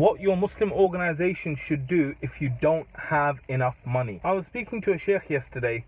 what your Muslim organization should do if you don't have enough money. I was speaking to a sheikh yesterday.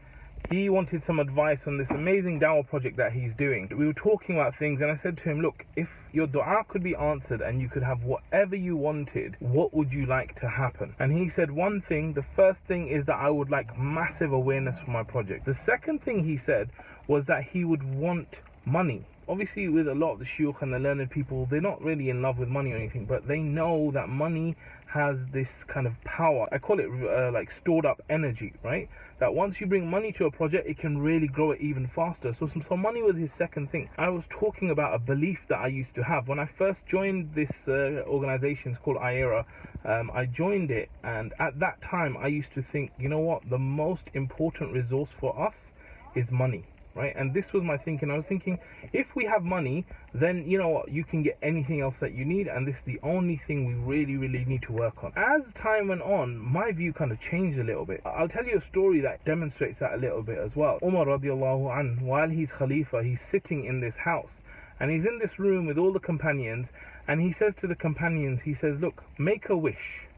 He wanted some advice on this amazing dawah project that he's doing. We were talking about things and I said to him, look, if your dua could be answered and you could have whatever you wanted, what would you like to happen? And he said one thing. The first thing is that I would like massive awareness for my project. The second thing he said was that he would want money. Obviously, with a lot of the shuyukh and the learned people, they're not really in love with money or anything, but they know that money has this kind of power. I call it like stored up energy, right? That once you bring money to a project, it can really grow it even faster. So money was his second thing. I was talking about a belief that I used to have. When I first joined this organization, it's called IERA, I joined it, and at that time, I used to think, you know what, the most important resource for us is money. Right, and this was my thinking. I was thinking, if we have money, then you know what, you can get anything else that you need, and this is the only thing we really need to work on. As time went on, my view kind of changed a little bit. I'll tell you a story that demonstrates that a little bit as well. Umar radiallahu anhu, while he's Khalifa, he's sitting in this house, and he's in this room with all the companions, and he says to the companions, he says, look, make a wish,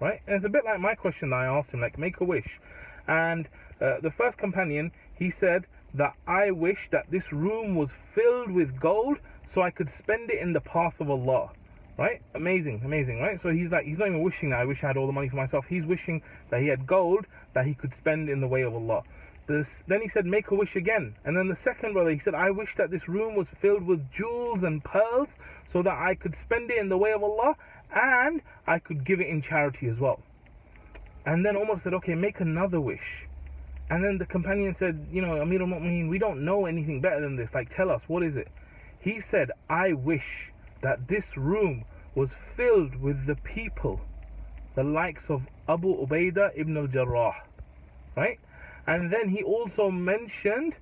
right? And it's a bit like my question that I asked him, like, make a wish. And the first companion, he said that I wish that this room was filled with gold so I could spend it in the path of Allah. Right? Amazing, right? So he's not even wishing that I wish I had all the money for myself. He's wishing that he had gold that he could spend in the way of Allah. Then he said, make a wish again. And then the second brother, he said, I wish that this room was filled with jewels and pearls so that I could spend it in the way of Allah and I could give it in charity as well. And then Umar said, okay, make another wish. And then the companion said, you know, Amir al-Mu'mineen, we don't know anything better than this. Like, tell us, what is it? He said, I wish that this room was filled with the people, the likes of Abu Ubaidah ibn al-Jarrah. Right? And then he also mentioned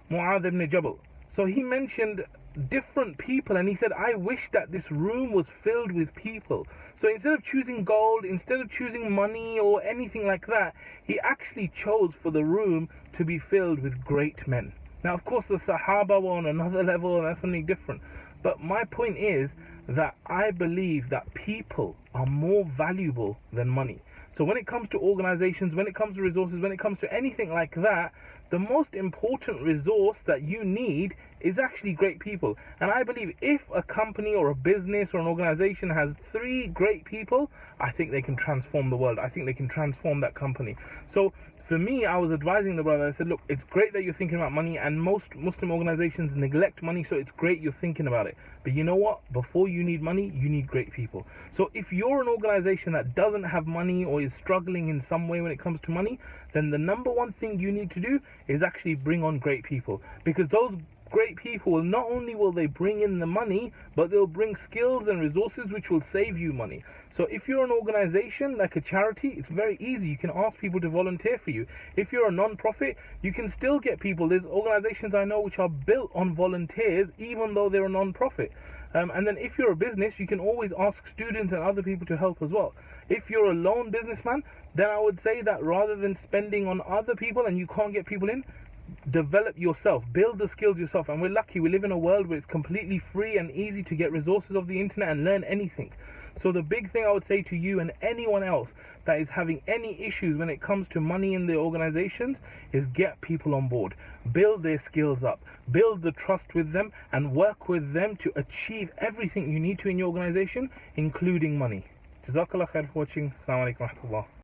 Mu'adh ibn Jabal. So he mentioned different people, and he said, I wish that this room was filled with people. So instead of choosing gold, instead of choosing money or anything like that, he actually chose for the room to be filled with great men. Now, of course, the Sahaba were on another level, and that's something different. But my point is that I believe that people are more valuable than money. So when it comes to organizations, when it comes to resources, when it comes to anything like that, the most important resource that you need is actually great people. And I believe if a company or a business or an organization has 3 great people, I think they can transform the world. I think they can transform that company. So for me, I was advising the brother. I said, look, it's great that you're thinking about money, and most Muslim organizations neglect money, so it's great you're thinking about it. But you know what? Before you need money, you need great people. So if you're an organization that doesn't have money or is struggling in some way when it comes to money, then the number one thing you need to do is actually bring on great people. Because those great people, not only will they bring in the money, but they'll bring skills and resources which will save you money. So if you're an organization like a charity, it's very easy. You can ask people to volunteer for you. If you're a non-profit, you can still get people. There's organizations I know which are built on volunteers even though they're a non-profit. And then if you're a business, you can always ask students and other people to help as well. If you're a lone businessman, then I would say that rather than spending on other people and you can't get people in, develop yourself, build the skills yourself. And we're lucky, we live in a world where it's completely free and easy to get resources of the internet and learn anything. So the big thing I would say to you and anyone else that is having any issues when it comes to money in their organizations is get people on board, build their skills up, build the trust with them, and work with them to achieve everything you need to in your organization, including money. Jazakallah khair for watching. Assalamu alaikum wa rahmatullah.